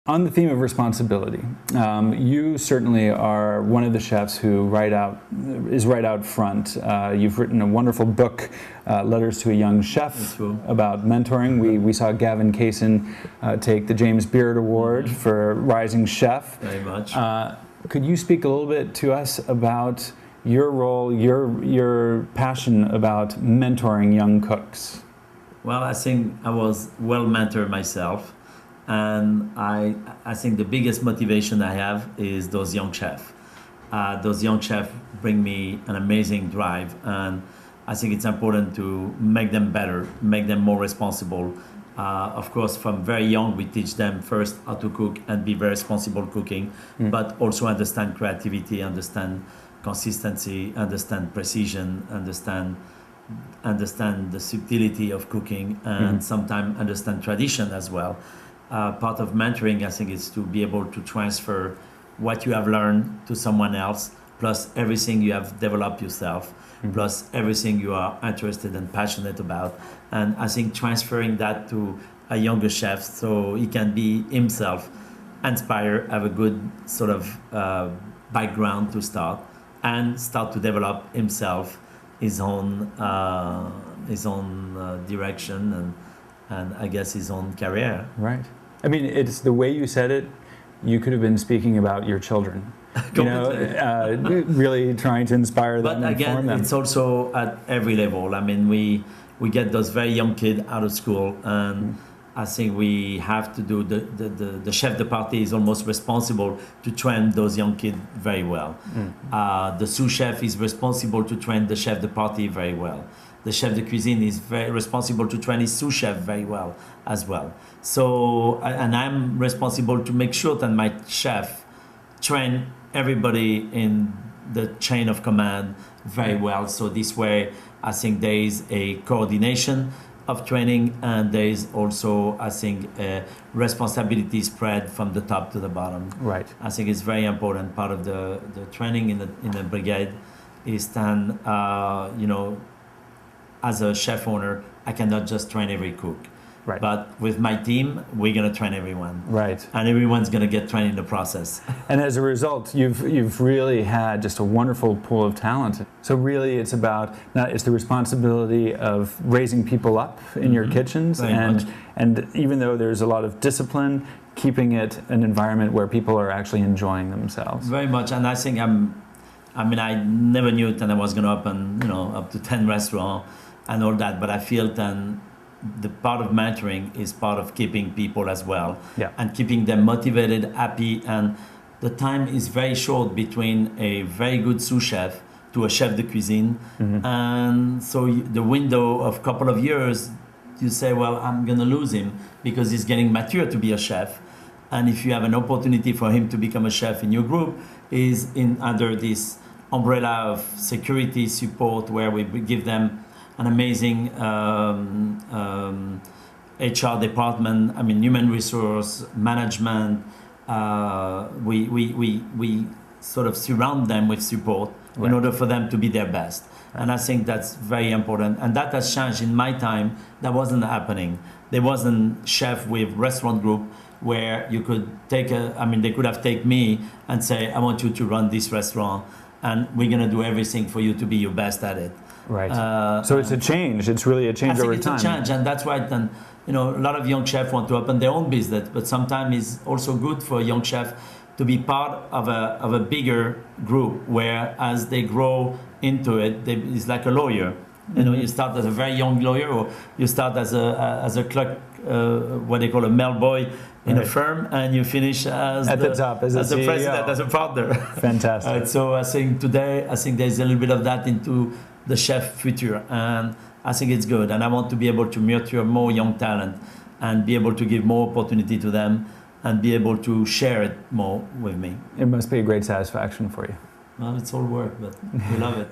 On the theme of responsibility, you certainly are one of the chefs who is right out front. You've written a wonderful book, Letters to a Young Chef, about mentoring. We saw Gavin Kaysen take the James Beard Award for Rising Chef. Very much. Could you speak a little bit to us about your role, your passion about mentoring young cooks? Well, I think I was well mentored myself. And I think the biggest motivation I have is those young chefs. Those young chefs bring me an amazing drive, and I think it's important to make them better, make them more responsible. Of course, from very young, we teach them first how to cook and be very responsible cooking, but also understand creativity, understand consistency, understand precision, understand the subtlety of cooking, and sometimes understand tradition as well. Part of mentoring, I think, is to be able to transfer what you have learned to someone else, plus everything you have developed yourself, plus everything you are interested and passionate about. And I think transferring that to a younger chef so he can be himself, inspire, have a good sort of background to start, and start to develop himself, his own direction, and I guess his own career. Right. I mean, it's the way you said it. You could have been speaking about your children. Really trying to inspire them and inform them. But again, it's also at every level. I mean, we get those very young kids out of school, and I think we have to do the chef de partie is almost responsible to train those young kids very well. The sous chef is responsible to train the chef de partie very well. The chef de cuisine is very responsible to train his sous chef very well as well. So, and I'm responsible to make sure that my chef train everybody in the chain of command very well. So this way, I think there is a coordination of training, and there is also, I think, a responsibility spread from the top to the bottom. Right. I think it's very important. Part of the training in the brigade is then, as a chef owner, I cannot just train every cook. Right. But with my team, we're going to train everyone. Right. And everyone's going to get trained in the process. And as a result, you've really had just a wonderful pool of talent. So really, it's the responsibility of raising people up in your kitchens, and even though there's a lot of discipline, keeping it an environment where people are actually enjoying themselves. Very much. And I think I never knew that I was going to open, up to 10 restaurants and all that, but I feel then the part of mentoring is part of keeping people as well, and keeping them motivated, happy. And the time is very short between a very good sous chef to a chef de cuisine, and so the window of a couple of years, you say, well, I'm going to lose him because he's getting mature to be a chef. And if you have an opportunity for him to become a chef in your group, is in under this umbrella of security support, where we give them an amazing HR department, human resource management. We sort of surround them with support in order for them to be their best. And I think that's very important. And that has changed in my time. That wasn't happening. There wasn't chef with restaurant group where you could take they could have taken me and say, I want you to run this restaurant, and we're going to do everything for you to be your best at it. Right. So it's a change. It's really a change over time. It's a change, and that's why then, a lot of young chefs want to open their own business, but sometimes it's also good for a young chef to be part of a bigger group, where as they grow into it, it's like a lawyer. You start as a very young lawyer, or you start as a clerk, what they call a mail boy in a firm, and you finish as at the top as the president, as a partner. Fantastic. So I think today, there's a little bit of that into the chef future, and I think it's good. And I want to be able to nurture more young talent and be able to give more opportunity to them and be able to share it more with me. It must be a great satisfaction for you. Well, it's all work, but we love it.